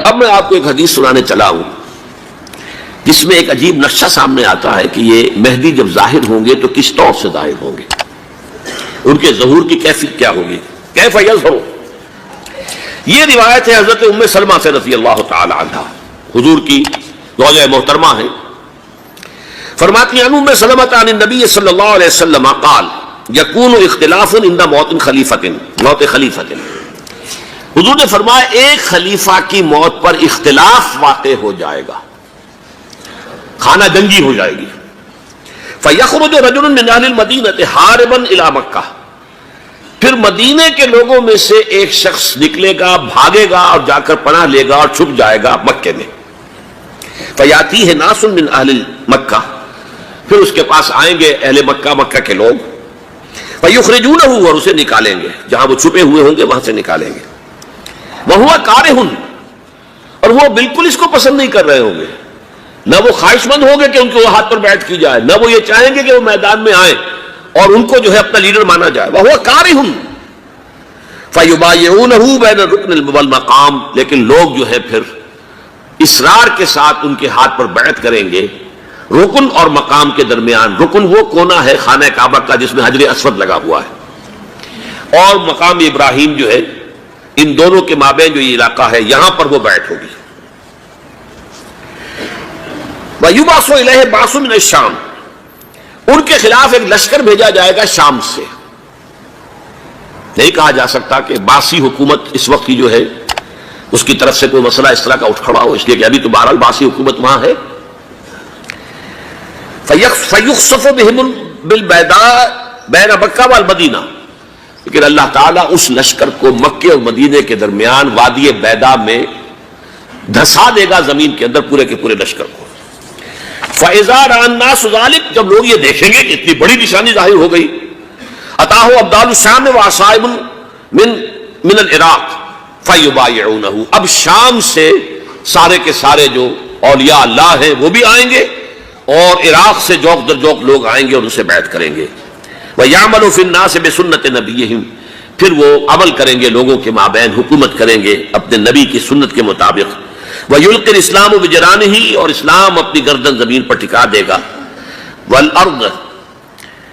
اب میں آپ کو ایک حدیث سنانے چلا ہوں جس میں ایک عجیب نقشہ سامنے آتا ہے کہ یہ مہدی جب ظاہر ہوں گے تو کس طور سے ظاہر ہوں گے، ان کے ظہور کی کیفیت کیا ہوگی، کیف یظہر۔ یہ روایت ہے حضرت ام سلمہ سے رضی اللہ تعالی عنہا، حضور کی زوجہ محترمہ ہیں، فرماتی ہیں ام سلمہ عن النبی صلی اللہ علیہ وسلم قال یکون اختلاف عند موت خلیفۃ، موت خلیفۃ، حضور نے فرمایا ایک خلیفہ کی موت پر اختلاف واقع ہو جائے گا، خانہ جنگی ہو جائے گی۔ فَيَخْرُجُ رَجُلٌ مِّنْ أَهْلِ الْمَدِينَةِ حَارِبًا إِلَىٰ مَكَّةَ، پھر مدینے کے لوگوں میں سے ایک شخص نکلے گا، بھاگے گا اور جا کر پناہ لے گا اور چھپ جائے گا مکے میں۔ فَيَأْتِيهِ نَاسٌ مِّنْ أَهْلِ مَكَّةَ، پھر اس کے پاس آئیں گے اہل مکہ، مکہ کے لوگ، فَيُخْرِجُونَهُ، اور اسے نکالیں گے، جہاں وہ چھپے ہوئے ہوں گے وہاں سے نکالیں گے۔ وَهُوَ كَارِهٌ، اور وہ بالکل اس کو پسند نہیں کر رہے ہوں گے، نہ وہ خواہش مند ہوں گے کہ ان کے ہاتھ پر بیعت کی جائے، نہ وہ یہ چاہیں گے کہ وہ میدان میں آئیں اور ان کو جو ہے اپنا لیڈر مانا جائے۔ وَهُوَ كَارِهٌ فَيُبَايِعُونَهُ بَيْنَ الرُّكْنِ وَالْمَقَامِ، لیکن لوگ جو ہے پھر اصرار کے ساتھ ان کے ہاتھ پر بیعت کریں گے رکن اور مقام کے درمیان۔ رکن وہ کونا ہے خانہ کعبہ کا جس میں حجر اسود لگا ہوا ہے، اور مقام ابراہیم جو ہے، ان دونوں کے مابین جو یہ علاقہ ہے یہاں پر وہ بیعت ہوگی۔ وَيُبْعَثُ إِلَيْهِ بَعْثٌ مِّنَ الشَّامِ، ان کے خلاف ایک لشکر بھیجا جائے گا شام سے۔ نہیں کہا جا سکتا کہ باسی حکومت اس وقت کی جو ہے اس کی طرف سے کوئی مسئلہ اس طرح کا اٹھ کھڑا ہو، اس لیے کہ ابھی تو بہرحال باسی حکومت وہاں ہے۔ فَيُخْسَفُ بِهِمُ بِالْبَيْضَاءِ بَيْنَ مَكَّةَ وَالْمَدِينَةِ، لیکن اللہ تعالیٰ اس لشکر کو مکے اور مدینے کے درمیان وادی بیضاء میں دھسا دے گا زمین کے اندر، پورے کے پورے لشکر کو۔ فَإِذَا رَأَى النَّاسُ ذَلِكَ، جب لوگ یہ دیکھیں گے کہ اتنی بڑی نشانی ظاہر ہو گئی، أَتَاهُ أَبْدَالُ الشَّامِ وَعَصَائِبٌ مِّنَ الْعِرَاقِ فَيُبَايِعُونَهُ، اب شام سے سارے کے سارے جو اولیاء اللہ ہیں وہ بھی آئیں گے، اور عراق سے جوک در جوک لوگ آئیں گے اور ان سے بیعت کریں گے۔ وَيَعْمَلُ فِي النَّاسِ بِسُنَّةِ نَبِيِّهِمْ، پھر وہ عمل کریں گے لوگوں کے مابین، حکومت کریں گے اپنے نبی کی سنت کے مطابق۔ وَيُلْقِي الْإِسْلَامُ بِجَنَانِهِ، اور اسلام اپنی گردن زمین پر ٹکا دے گا۔ وَالْأَرْضِ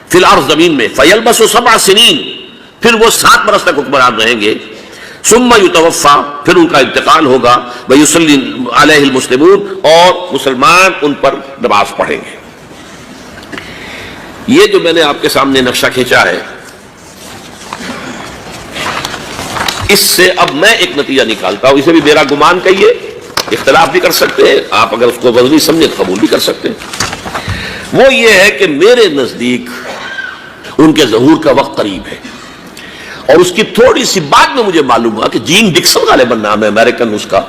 فِي الْأَرْضِ، زمین میں۔ فَيَلْبَسُ 7 سنین، پھر وہ 7 برس تک حکمران رہیں گے۔ ثُمَّ يُتَوَفَّى، پھر ان کا انتقال ہوگا۔ وَيُصَلِّي عَلَيْهِ الْمُسْلِمُونَ، اور مسلمان ان پر نماز پڑھیں گے۔ یہ جو میں نے آپ کے سامنے نقشہ کھینچا ہے، اس سے اب میں ایک نتیجہ نکالتا ہوں، اسے بھی میرا گمان کہیے، اختلاف بھی کر سکتے ہیں آپ، اگر اس کو وزنی سمجھے قبول بھی کر سکتے ہیں۔ وہ یہ ہے کہ میرے نزدیک ان کے ظہور کا وقت قریب ہے، اور اس کی تھوڑی سی بات میں مجھے معلوم ہوا کہ جین ڈکسن غالباً نام ہے امریکن اس کا،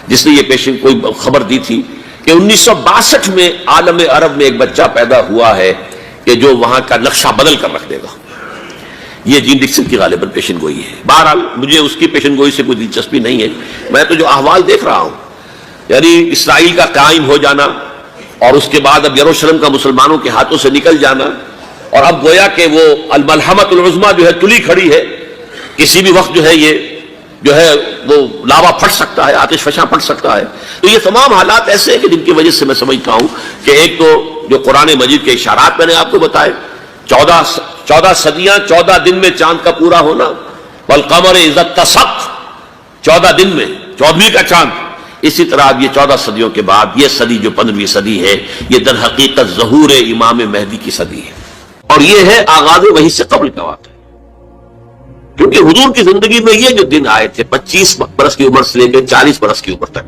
جس نے یہ پیشن کوئی خبر دی تھی کہ 1962 میں عالم عرب میں ایک بچہ پیدا ہوا ہے کہ جو وہاں کا نقشہ بدل کر رکھ دے گا۔ یہ جین ڈکسن کی غالباً پیشن گوئی ہے۔ بہرحال مجھے اس کی پیشن گوئی سے کوئی دلچسپی نہیں ہے، میں تو جو احوال دیکھ رہا ہوں، یعنی اسرائیل کا قائم ہو جانا، اور اس کے بعد اب یروشلم کا مسلمانوں کے ہاتھوں سے نکل جانا، اور اب گویا کہ وہ الملحمۃ العظمیٰ جو ہے تلی کھڑی ہے، کسی بھی وقت جو ہے یہ جو ہے وہ لاوا پھٹ سکتا ہے، آتش فشاں پھٹ سکتا ہے۔ تو یہ تمام حالات ایسے ہیں کہ جن کی وجہ سے میں سمجھتا ہوں کہ ایک تو جو قرآن مجید کے اشارات میں نے آپ کو بتائے، 14 صدیاں 14 دن میں چاند کا پورا ہونا، والقمر اذا اتسق، 14 دن میں 14ویں کا چاند۔ اسی طرح اب یہ 14 صدیوں کے بعد یہ صدی جو 15ویں صدی ہے، یہ در حقیقت ظہور امام مہدی کی صدی ہے، اور یہ ہے آغاز وحی سے قبل کا واقعہ، کیونکہ حضور کی زندگی میں یہ جو دن آئے تھے 25 برس کی عمر سے لے کے 40 برس کی عمر تک،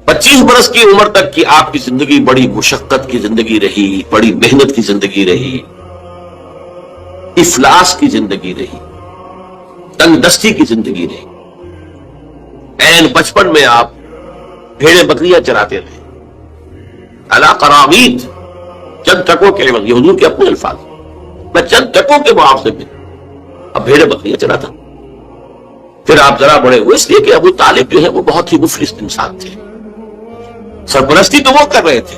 25 برس کی عمر تک کی آپ کی زندگی بڑی مشقت کی زندگی رہی، بڑی محنت کی زندگی رہی، افلاس کی زندگی رہی، تنگ دستی کی زندگی رہی۔ این بچپن میں آپ بھیڑیں بکریاں چراتے رہے، علی قرامید، چند ٹکوں کے عوض، یہ حضور کے اپنے الفاظ، میں چند ٹکوں کے معاوضے میں اب بھیڑیں بکریاں چراتا۔ پھر آپ ذرا بڑے ہوئے، اس لیے کہ ابو طالب جو ہے وہ بہت ہی مفلس انسان تھے، سرپرستی تو وہ کر رہے تھے،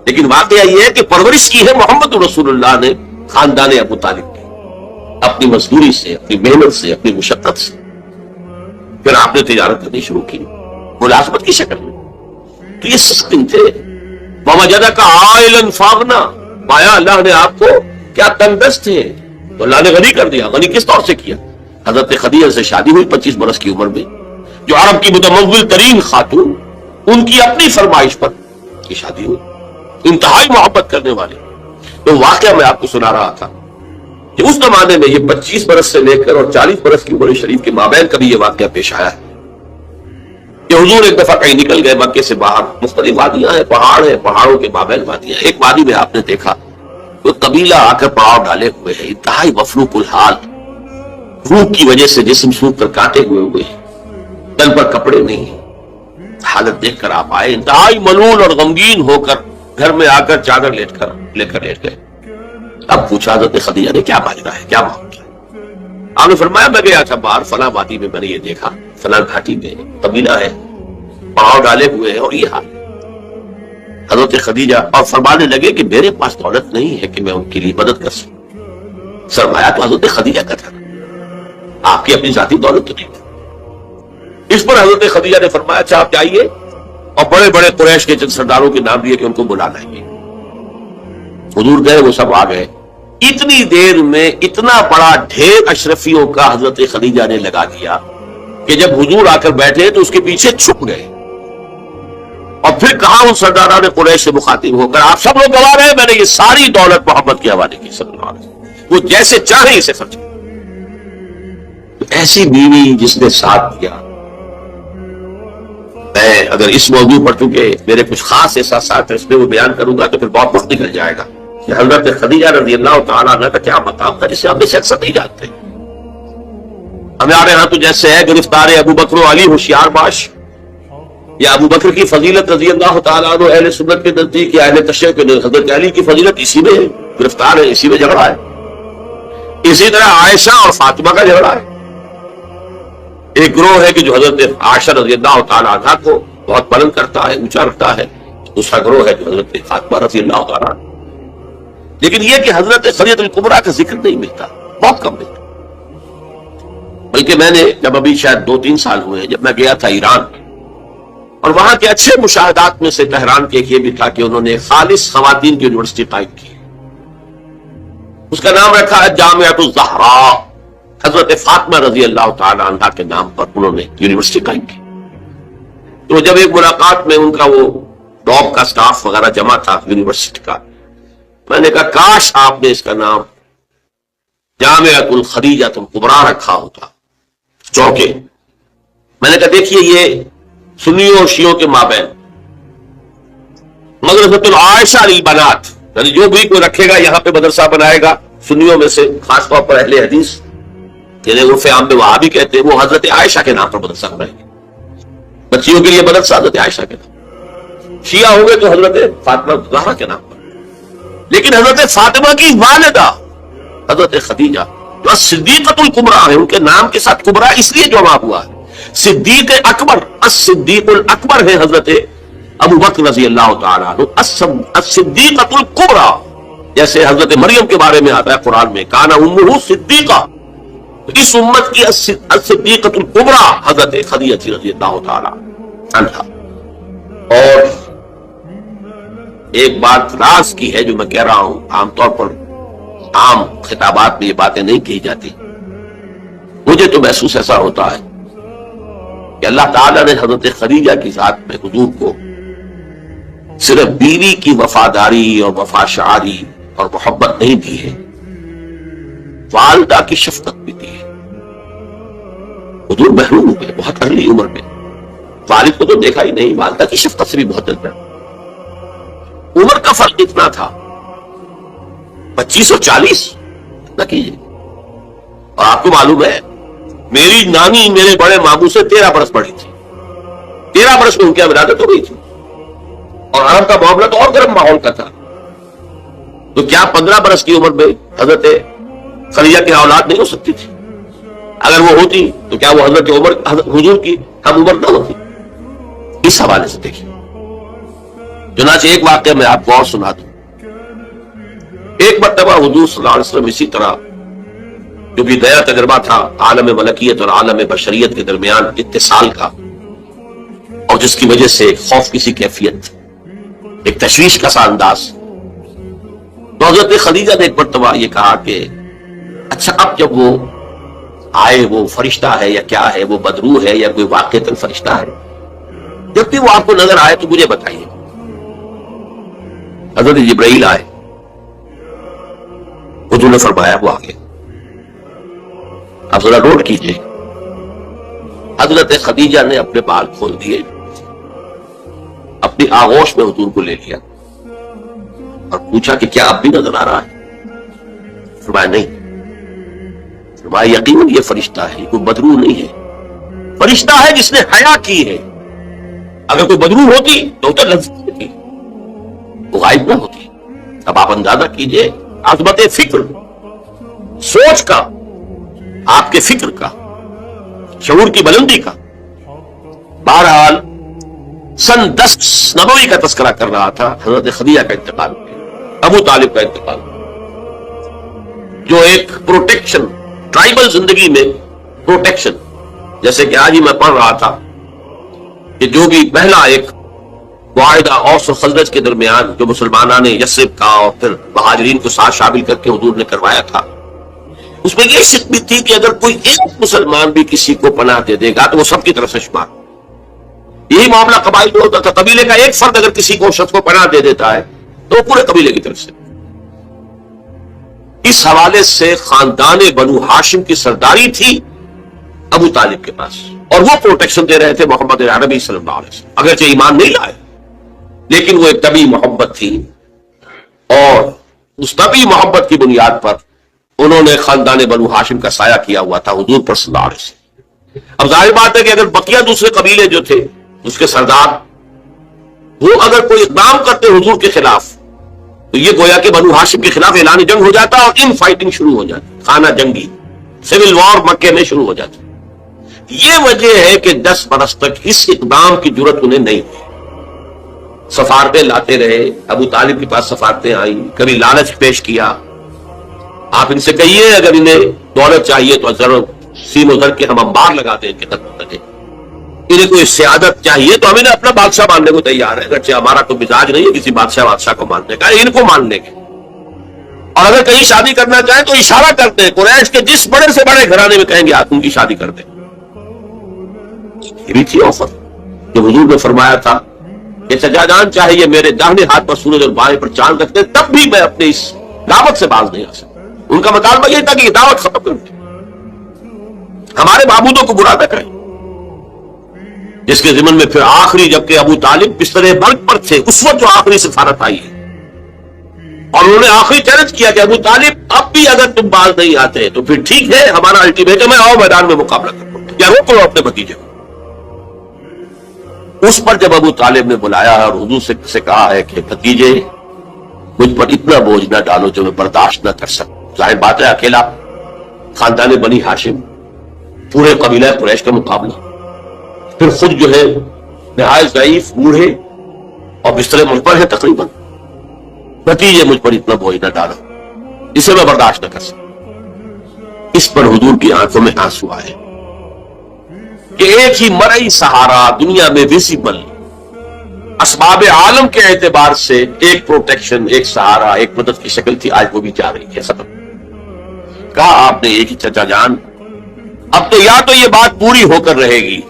لیکن واقعہ یہ ہے کہ پرورش کی ہے محمد رسول اللہ نے خاندان ابو طالب کی، اپنی مزدوری سے، اپنی محنت سے، اپنی مشقت سے۔ پھر آپ نے تجارت کرنی شروع کی ملازمت کی شکل میں. تو یہ سستی تھے. وَوَجَدَكَ عَائِلًا فَأَغْنَىٰ، پایا اللہ نے آپ کو کیا تنگ دست تھے تو اللہ نے غنی کر دیا. غنی کس طور سے کیا؟ حضرت خدیجہ سے شادی ہوئی 25 برس کی عمر میں، جو عرب کی متمول ترین خاتون، ان کی اپنی فرمائش پر کی شادی ہوئی، انتہائی محبت کرنے والے. تو واقعہ میں آپ کو سنا رہا تھا کہ اس زمانے میں یہ 25 برس سے لے کر اور 40 برس کی عمر شریف کے مابین کبھی یہ واقعہ پیش آیا ہے کہ حضور ایک دفعہ کہیں نکل گئے مکے سے باہر. مختلف وادیاں ہیں، پہاڑ ہیں، پہاڑوں کے مابین وادیاں. ایک وادی میں آپ نے دیکھا وہ قبیلہ آ کر پڑاؤ ڈالے ہوئے ہے، انتہائی مفلوق الحال، بھوک کی وجہ سے جسم سوکھ کر کاٹے ہوئے، تن پر کپڑے نہیں. حالت دیکھ کر آپ آئے، انتہائی ملول اور غمگین ہو کر گھر میں آ کر چادر لے کر لیٹ گئے. اب پوچھا حضرت خدیجہ نے کیا ماجرا ہے، کیا معاملہ ہے؟ آپ نے فرمایا میں گیا تھا باہر فلاں وادی میں، میں نے یہ دیکھا فلاں گھاٹی میں قبیلہ ہے، پڑاؤ ڈالے ہوئے ہیں اور یہ حال. حضرت خدیجہ اور فرمانے لگے کہ میرے پاس دولت نہیں ہے کہ میں ان کے لیے مدد کر سکوں. سرمایہ تو حضرت خدیجہ کا تھا، آپ کی اپنی ذاتی دولت تو نہیں تھی. اس پر حضرت خدیجہ نے فرمایا اچھا آپ جائیے اور بڑے بڑے قریش کے چند سرداروں کے نام دیے کہ ان کو بلا لائیں گے. حضور گئے، وہ سب آ گئے. اتنی دیر میں اتنا بڑا ڈھیر اشرفیوں کا حضرت خدیجہ نے لگا دیا کہ جب حضور آ کر بیٹھے تو اس کے پیچھے چھپ گئے. اور پھر کہا ان سرداران قریش سے مخاطب ہو کر آپ سب لوگ گواہ رہے، میں نے یہ ساری دولت محمد کے حوالے کی صلی اللہ علیہ وسلم، وہ جیسے چاہے اسے خرچ کرے. ایسی بیوی جس نے ساتھ دیا. میں اگر اس موضوع پر چونکہ میرے کچھ خاص احساسات ہیں اس میں وہ بیان کروں گا تو پھر بہت وقت نکل جائے گا کہ حضرت خدیجہ رضی اللہ تعالیٰ عنہ کا کیا مقام تھا جسے ہم اس اکثر نہیں جانتے. ہمارے ہاں تو جیسے ہے گرفتار ابو بکر و علی ہوشیار باش، یا ابو بکر کی فضیلت رضی اللہ تعالیٰ عنہ اہل سنت کے نزدیک یا اہل تشیع کے حضرت علی کی فضیلت اسی میں ہے، گرفتار ہے، اسی میں جھگڑا ہے. اسی طرح عائشہ اور فاطمہ کا جھگڑا ہے. ایک گروہ ہے کہ جو حضرت عائشہ رضی اللہ تعالیٰ عنہ کو بہت بلند کرتا ہے، اونچا رکھتا ہے. دوسرا گروہ ہے جو حضرت فاطمہ رضی اللہ تعالیٰ عنہ. لیکن یہ کہ حضرت خدیجہ الکبریٰ کا ذکر نہیں ملتا، بہت کم ملتا. بلکہ میں نے جب ابھی شاید 2-3 سال ہوئے جب میں گیا تھا ایران، اور وہاں کے اچھے مشاہدات میں سے تہران کے ایک یہ بھی تھا کہ انہوں نے خالص خواتین کی یونیورسٹی قائم کی. اس کا نام رکھا ہے جامعۃ الزہراء. حضرت فاطمہ رضی اللہ تعالی عنہا کے نام پر انہوں نے یونیورسٹی قائم کی. تو جب ایک ملاقات میں ان کا وہ ڈاپ کا سٹاف وغیرہ جمع تھا یونیورسٹی کا، میں نے کہا کاش آپ نے اس کا نام جامعۃ الخدیجہ الکبریٰ رکھا ہوتا چونکہ میں نے کہا دیکھیے یہ سنیوں اور شیعوں کے مابین مدرسۃ العائشہ للبنات، یعنی جو بھی کوئی رکھے گا یہاں پہ مدرسہ بنائے گا سنیوں میں سے خاص طور پر اہل حدیث جنہیں عرف عام میں وہابی کہتے ہیں، وہ حضرت عائشہ کے نام پر مدرسہ بنائیں گے. بچیوں کے لیے مدرسہ حضرت عائشہ کے نام، شیعہ ہوں گے تو حضرت فاطمہ زہرا کے نام پر. لیکن حضرت فاطمہ کی والدہ حضرت خدیجہ جو صدیقۃ الکبریٰ ہے، ان کے نام کے ساتھ کبریٰ اس لیے جمع ہوا ہے. صدیق اکبر، الصدیق الاکبر ہے حضرت ابو بکر رضی اللہ تعالیٰ عنہ. الصدیقۃ الکبریٰ جیسے حضرت مریم کے بارے میں آتا ہے قرآن میں کان امہ صدیقہ، اس امت کی الصدیقۃ الکبریٰ حضرت خدیجہ رضی اللہ تعالیٰ عنہا. اور ایک بات راز کی ہے جو میں کہہ رہا ہوں، عام طور پر عام خطابات میں یہ باتیں نہیں کہی جاتی. مجھے تو محسوس ایسا ہوتا ہے کہ اللہ تعالیٰ نے حضرت خدیجہ کی ذات میں حضور کو صرف بیوی کی وفاداری اور وفاشاری اور محبت نہیں دی ہے، والدہ کی شفقت بھی دی ہے. حضور محروم ہوئے بہت ارلی عمر میں، والد کو تو دیکھا ہی نہیں، والدہ کی شفقت سے بھی بہت جلد. عمر کا فرق اتنا تھا 25 اور 40 نہ کیجیے. اور آپ کو معلوم ہے میری نانی میرے بڑے ماموں سے 13 برس بڑی تھی، 13 برس میں ان کی ولادت ہو گئی تھی. اور عرب کا معاملہ تو اور گرم ماحول کا تھا. تو کیا 15 برس کی عمر میں حضرت خدیجہ کی اولاد نہیں ہو سکتی تھی؟ اگر وہ ہوتی تو کیا وہ حضرت عمر حضور کی ہم عمر نہ ہوتی؟ اس حوالے سے دیکھیے. چنانچہ ایک واقعہ میں آپ کو اور سنا دوں. ایک مرتبہ حضور صلی اللہ علیہ وسلم اسی طرح جو بھی نیا تجربہ تھا عالم ملکیت اور عالم بشریت کے درمیان اتصال کا، اور جس کی وجہ سے ایک خوف کی سی کیفیت، ایک تشویش کا سا انداز، تو حضرت خدیجہ نے ایک مرتبہ یہ کہا کہ اچھا اب جب وہ آئے، وہ فرشتہ ہے یا کیا ہے، وہ بدروح ہے یا کوئی واقعتاً فرشتہ ہے، جب بھی وہ آپ کو نظر آئے تو مجھے بتائیے۔ حضرت جبرائیل آئے، حضور نے فرمایا وہ آگے، آپ ذرا نوٹ کیجئے، حضرت خدیجہ نے اپنے بال کھول دیے، اپنی آغوش میں حضور کو لے لیا اور پوچھا کہ کیا اب بھی نظر آ رہا ہے؟ فرمایا نہیں۔ فرمایا یقیناً یہ فرشتہ ہے، کوئی بدروح نہیں ہے، فرشتہ ہے جس نے حیا کی ہے۔ اگر کوئی بدروح ہوتی تو ادھر لفظ ہوتی، وہ غائب نہ ہوتی۔ اب آپ اندازہ کیجئے عظمت فکر، سوچ کا، آپ کے فکر کا، شعور کی بلندی کا۔ بہرحال سن 10 نبوی کا تذکرہ کر رہا تھا، حضرت خدیجہ کا انتقال ہو گیا، ابو طالب کا انتقال ہو گیا، جو ایک پروٹیکشن، ٹرائبل زندگی میں پروٹیکشن، جیسے کہ آج ہی میں پڑھ رہا تھا کہ جو بھی پہلا ایک معاہدہ اوس و خزرج کے درمیان جو مسلمانوں نے یثرب کا اور پھر مہاجرین کو ساتھ شامل کر کے حضور نے کروایا تھا، اس میں یہ شک بھی تھی کہ اگر کوئی ایک مسلمان بھی کسی کو پناہ دے دے گا تو وہ سب کی طرف سے شمار۔ یہی معاملہ قبائل میں ہوتا تھا، قبیلے کا ایک فرد اگر کسی کو شخص کو پناہ دے دیتا ہے تو وہ پورے قبیلے کی طرف سے۔ اس حوالے سے خاندان بنو ہاشم کی سرداری تھی ابو طالب کے پاس، اور وہ پروٹیکشن دے رہے تھے محمد عربی صلی اللہ علیہ وسلم، اگرچہ ایمان نہیں لائے لیکن وہ ایک طبی محبت تھی، اور اس طبی محبت کی بنیاد پر انہوں نے خاندان بنو ہاشم کا سایہ کیا ہوا تھا حضور پر صلی اللہ علیہ وسلم۔ اب ظاہر بات ہے کہ اگر بقیہ دوسرے قبیلے جو تھے اس کے سردار وہ اگر کوئی اقدام کرتے حضور کے خلاف تو یہ گویا کہ بنو ہاشم کے خلاف اعلان جنگ ہو جاتا اور ان فائٹنگ شروع ہو جاتی، خانہ جنگی، سول وار مکے میں شروع ہو جاتی۔ یہ وجہ ہے کہ 10 برس تک اس اقدام کی جرت انہیں نہیں ہوئی، سفارتیں لاتے رہے، ابو طالب کے پاس سفارتیں آئیں، کبھی لالچ پیش کیا، آپ ان سے کہیے اگر انہیں دولت چاہیے تو ضرور سین و زر کے ہم انبار لگا دیں کہ تک لگے، انہیں کوئی سیادت چاہیے تو ہم انہیں اپنا بادشاہ ماننے کو تیار ہے، اگرچہ ہمارا تو مزاج نہیں ہے کسی بادشاہ کو ماننے کا، ان کو مان لیں گے۔ اور اگر کہیں شادی کرنا چاہیں تو اشارہ کرتے ہیں قریش کے جس بڑے سے بڑے گھرانے میں کہیں گے آپ ان کی شادی کر دیں۔ یہ بھی تھی آفر جو حضور نے فرمایا تھا کہ سجا جان چاہیے میرے داہنے ہاتھ پر سورج اور بائیں پر چاند رکھتے تب بھی میں اپنے اس دعوت سے باز نہیں آ سکتا۔ ان کا مطالبہ یہ تھا کہ یہ دعوت ختم کر دیں، ہمارے معبودوں کو برا نہ کریں، جس کے ضمن میں پھر آخری جبکہ ابو طالب بستر مرگ پر تھے اس وقت جو آخری سفارت آئی ہے، اور انہوں نے آخری چیلنج کیا کہ ابو طالب اب بھی اگر تم باز نہیں آتے تو پھر ٹھیک ہے، ہمارا الٹیمیٹم ہے، آؤ میدان میں مقابلہ کرو یا روک لو اپنے بھتیجے کو۔ اس پر جب ابو طالب نے بلایا اور حضور سے کہا ہے کہ بھتیجے مجھ پر اتنا بوجھ نہ ڈالو جو میں برداشت نہ کر سکوں، ظاہر بات ہے اکیلا خاندان بنی ہاشم، پورے قبیلہ قریش کا مقابلہ، پھر خود جو ہے نہایت ضعیف، بوڑھے اور بستر مجھ پر ہے تقریباً، بھتیجے مجھ پر اتنا بوجھ نہ ڈالو، اسے میں برداشت نہ کر سکتا۔ اس پر حضور کی آنکھوں میں آنسو آئے کہ ایک ہی مرئی سہارا دنیا میں ویزیبل اسباب عالم کے اعتبار سے ایک پروٹیکشن، ایک سہارا، ایک مدد کی شکل تھی، آج وہ بھی جا رہی ہے ختم۔ کہا آپ نے ایک ہی چچا جان اب تو یا تو یہ بات پوری ہو کر رہے گی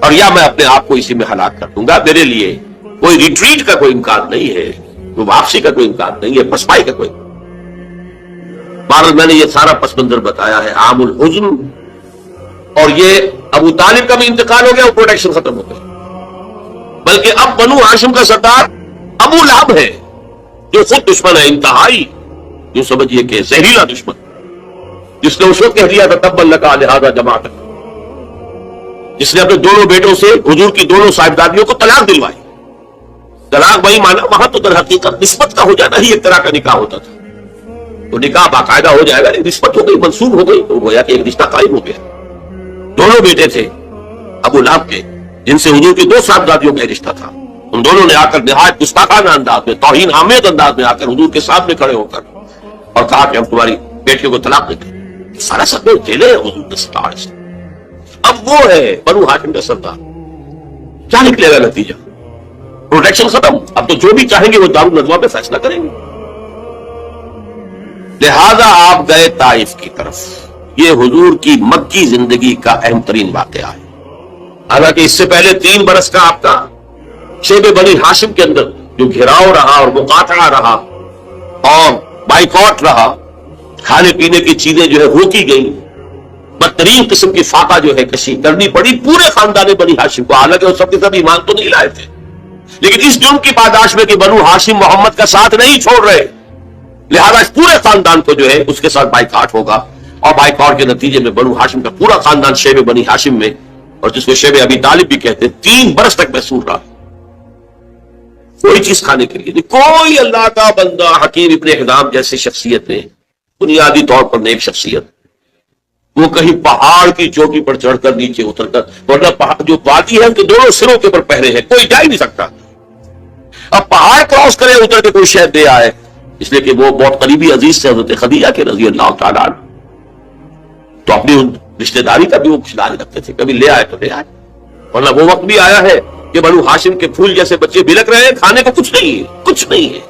اور یا میں اپنے آپ کو اسی میں ہلاک کر دوں گا، میرے لیے کوئی ریٹریٹ کا کوئی امکان نہیں ہے، کوئی واپسی کا کوئی امکان نہیں ہے، پسپائی کا کوئی۔ بہرحال میں نے یہ سارا پس منظر بتایا ہے عام الحزن، اور یہ ابو طالب کا بھی انتقال ہو گیا، وہ پروٹیکشن ختم ہو گئی، بلکہ اب بنو ہاشم کا سردار ابو لہب ہے جو خود دشمن ہے انتہائی، جو سمجھیے کہ زہریلا دشمن، جس نے اس وقت کہہ دیا تھا تبا لکا لہذا جماعت، جس نے اپنے دونوں بیٹوں سے حضور کی دونوں صاحبزادیوں کو طلاق دلوائی۔ طلاق وہی مانا وہاں تو در حقیقت نسبت کا ہو جانا ہی ایک طرح کا نکاح ہوتا تھا، تو نکاح باقاعدہ ہو جائے گا، نسبت ہو گئی، منسوب ہو گئی، تو گویا کہ ایک رشتہ قائم ہو گیا۔ دونوں بیٹے تھے ابو لہب کے جن سے حضور کی 2 صاحبزادیوں کا رشتہ تھا، ان دونوں نے آ کر نہایت گستاخانہ انداز میں، توہین آمیز انداز میں آ کر حضور کے سامنے کھڑے ہو کر اور کہا کہ ہم تمہاری بیٹیوں کو طلاق دیں گے۔ سارا سب لوگ جیلے ہیں حضور صلی اللہ علیہ وسلم. اب وہ ہے بنو ہاشم کا سردار. کیا نکلے گا نتیجہ؟ پروٹیکشن ختم. اب تو جو بھی چاہیں گے وہ دارالندوا پہ فیصلہ کریں گے. لہذا آپ گئے طائف کی طرف. یہ حضور کی مکی زندگی کا اہم ترین واقعہ ہے. حالانکہ اس سے پہلے 3 برس کا آپ کا شیب بنی ہاشم کے اندر جو گھیراؤ رہا اور مقاطعہ رہا اور بائیکاٹ رہا، کھانے پینے کی چیزیں جو ہے روکی گئی، بدترین قسم کی فاقہ جو ہے کشی کرنی پڑی پورے خاندان بنی ہاشم کو. حالانکہ وہ سب کے سب ایمان تو نہیں لائے تھے، لیکن اس جرم کی پاداش میں کہ بنو ہاشم محمد کا ساتھ نہیں چھوڑ رہے، لہذا اس پورے خاندان کو جو ہے اس کے ساتھ بائیکاٹ ہوگا. اور بائیکاٹ کے نتیجے میں بنو ہاشم کا پورا خاندان شیب بنی ہاشم میں، اور جس کو شیب ابی طالب بھی کہتے ہیں، 3 برس تک محصور رہا. کوئی چیز کھانے کے لیے نہیں. کوئی اللہ کا بندہ حکیم ابن حزام جیسی شخصیت نے، بنیادی طور پر نیک شخصیت، وہ کہیں پہاڑ کی چوٹی پر چڑھ کر نیچے اتر کر، ورنہ جو وادی ہے ان کے دونوں سروں کے اوپر پہرے ہیں، کوئی جا ہی نہیں سکتا. اب پہاڑ کراس کرے اتر کے کوئی شہر دے آئے، اس لیے کہ وہ بہت قریبی عزیز سے حضرت خدیجہ کے رضی اللہ تعالیٰ عنہ، تو اپنی رشتہ داری کا بھی وہ کچھ لانے رکھتے تھے. کبھی لے آئے تو لے آئے. ورنہ وہ وقت بھی آیا ہے کہ بنو ہاشم کے پھول جیسے بچے بلک رہے ہیں، کھانے کو کچھ نہیں ہے، کچھ نہیں ہے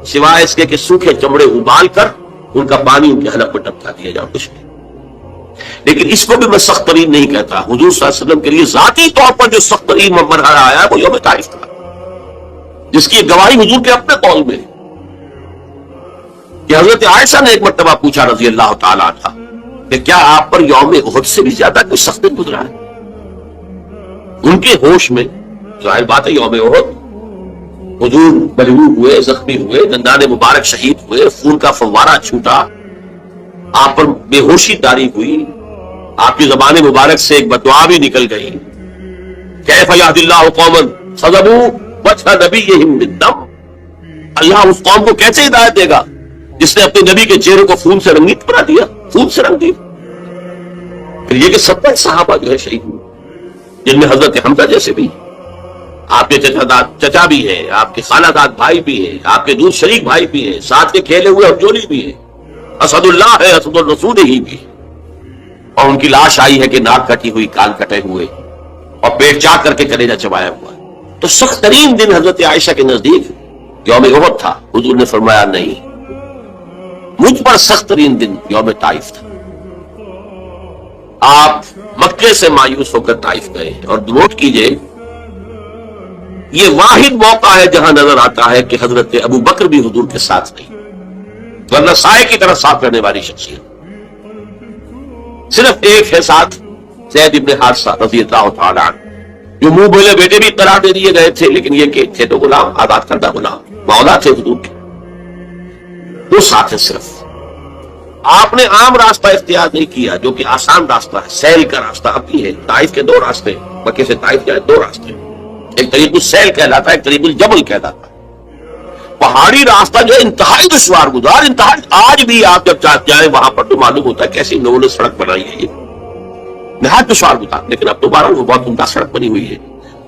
سوائے اس کے کہ سوکھے چمڑے ابال کر ان کا پانی ان کے حلق پر ٹپکا دیا جائے، کچھ نہیں. لیکن اس کو بھی میں سخت ترین نہیں کہتا. حضور صلی اللہ علیہ وسلم کے لیے ذاتی طور پر جو سخت ترین مرحلہ آیا ہے وہ یوم طائف تھا، جس کی گواہی حضور کے اپنے قول میں کہ حضرت عائشہ نے ایک مرتبہ پوچھا رضی اللہ تعالیٰ عنہ کہ کیا آپ پر یوم احد سے بھی زیادہ کوئی سخت دن گزرا ہے؟ ان کے ہوش میں ظاہر بات ہے یوم احد حضور ملعون ہوئے، زخمی ہوئے، دندان مبارک شہید ہوئے، خون کا فوارہ چھوٹا، آپ پر بے ہوشی طاری ہوئی، آپ کی زبان مبارک سے ایک بددعا بھی نکل گئی. کیف یہدی اللہ قوما صدبوا وجہ نبیہم بالدم. اللہ اس قوم کو کیسے ہدایت دے گا جس نے اپنے نبی کے چہرے کو خون سے رنگیت بنا دیا، خون سے رنگ دیا. پھر یہ کہ 70 صحابہ جو ہے شہید ہوئے، جن میں حضرت حمزہ جیسے بھی، آپ کے چچا بھی ہیں، آپ کے خالہ داد بھائی بھی ہیں، آپ کے دودھ شریک بھائی بھی ہیں، ساتھ کے کھیلے ہوئے ہمجولی بھی ہیں، اسد اللہ ہے، اسد الرسول ہی بھی. اور ان کی لاش آئی ہے کہ ناک کٹی ہوئی، کان کٹے ہوئے اور پیٹ چاک کر کے کلیجہ چبایا ہوا. تو سخت ترین دن حضرت عائشہ کے نزدیک یوم احد تھا. حضور نے فرمایا نہیں، مجھ پر سخت ترین دن یوم طائف تھا. آپ مکے سے مایوس ہو کر طائف گئے، اور نوٹ کیجئے یہ واحد موقع ہے جہاں نظر آتا ہے کہ حضرت ابو بکر بھی حضور کے ساتھ نہیں، ورنہ سائے کی طرح ساتھ رہنے والی شخصیت. صرف ایک ہے ساتھ، زید ابن حارثہ رضی اللہ تعالیٰ عنہ، جو منہ بولے بیٹے بھی قرار دے دیے گئے تھے، لیکن یہ کہ تھے تو غلام، آزاد کردہ غلام، مولا تھے حضور کے. وہ ساتھ ہے صرف. آپ نے عام راستہ اختیار نہیں کیا جو کہ آسان راستہ ہے، سیل کا راستہ. اب بھی ہے طائف کے 2 راستے، مکے سے طائف جائے 2 راستے، ایک طریق السیل کہلاتا ہے، ایک طریق الجبل کہلاتا ہے. پہاڑی راستہ جو ہے انتہائی دشوار گزار، انتہائی. آج بھی آپ جب جائیں وہاں پر تو معلوم ہوتا ہے کیسی لوگوں نے سڑک بنائی ہے، یہ نہایت دشوار گزار. لیکن اب دوبارہ وہ بہت عمدہ سڑک بنی ہوئی ہے.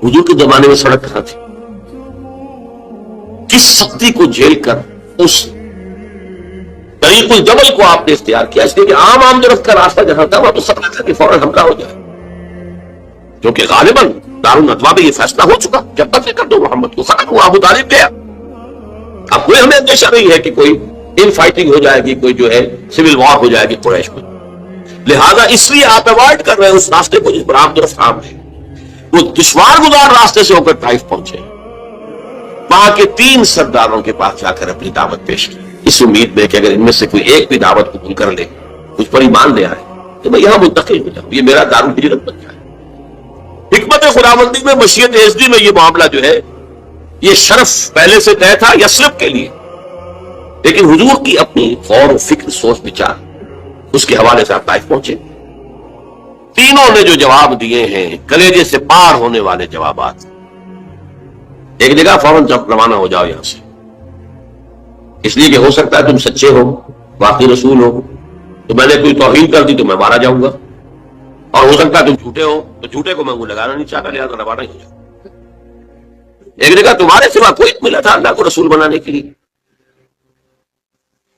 حضور کے زمانے میں سڑک کہاں تھی؟ کس سختی کو جھیل کر اس طریق الجبل کو آپ نے اختیار کیا، اس لیے کہ عام درخت کا راستہ جہاں تھا وہاں تو سب تھا کہ فوراً حملہ ہو جائے، کیونکہ غالباً دارالندوا میں یہ فیصلہ ہو چکا جب قتل کر دو محمد کو، ختم ہوا، ابو طالب گیا. اب کوئی ہمیں اندیشہ نہیں ہے کہ کوئی ان فائٹنگ ہو جائے گی، کوئی جو ہے سول وار ہو جائے گی قریش میں. لہذا اس لیے آپ اوائڈ کر رہے ہیں اس راستے کو جس پر عام درخت عام ہے. وہ دشوار گزار راستے سے ہو کر طائف پہنچے، وہاں کے 3 سرداروں کے پاس جا کر اپنی دعوت پیش کی، اس امید میں کہ اگر ان میں سے کوئی ایک بھی دعوت قبول کر لے، مجھ پر ایمان لے آئے، تو میں یہاں منتقل ہو جاؤں، یہ میرا دارالہجرت بن جائے. حکمت خداوندی میں، مشیت ایزدی میں یہ معاملہ جو ہے یہ شرف پہلے سے طے تھا یثرب کے لیے، لیکن حضور کی اپنی غور و فکر، سوچ بچار، اس کے حوالے سے آپ طائف پہنچے. تینوں نے جو جواب دیے ہیں کلیجے سے پار ہونے والے جوابات. ایک جگہ فوراً روانہ ہو جاؤ یہاں سے، اس لیے کہ ہو سکتا ہے تم سچے ہو، واقعی رسول ہو، تو میں نے کوئی توہین کر دی تو میں مارا جاؤں گا، اور ہو سکتا ہے تم جھوٹے ہو تو جھوٹے کو میں وہ لگانا نہیں چاہتا، لہٰذا روانہ ہی ہو جاؤں. ایک جگہ تمہارے سوا کوئی ملا تھا اللہ کو رسول بنانے کے لیے،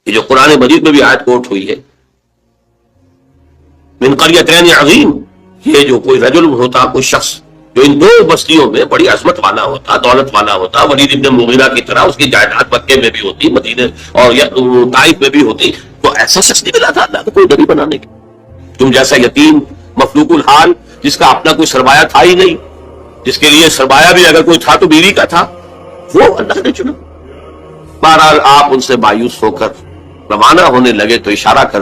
یہ جو قرآن مجید میں بھی آیت کوٹ ہوئی ہے من قریتین عظیم، یہ جو کوئی رجل ہوتا، کوئی شخص جو ان دو بستیوں میں بڑی عظمت والا ہوتا، دولت والا ہوتا، ولید ابن مغیرہ کی طرح اس کی جائیداد مکے میں بھی ہوتی، مدینے اور طائف میں بھی ہوتی، تو ایسا شخص نہیں ملا تھا اللہ کو کوئی نبی بنانے کی. تم جیسا یتیم مفلوق الحال جس کا اپنا کوئی سرمایہ تھا ہی نہیں، جس کے لیے سرمایہ بھی اگر کوئی تھا تو بیوی کا تھا، وہ اللہ نے چنا. بہرحال آپ ان سے مایوس ہو کر روانہ ہونے لگے تو اشارہ کر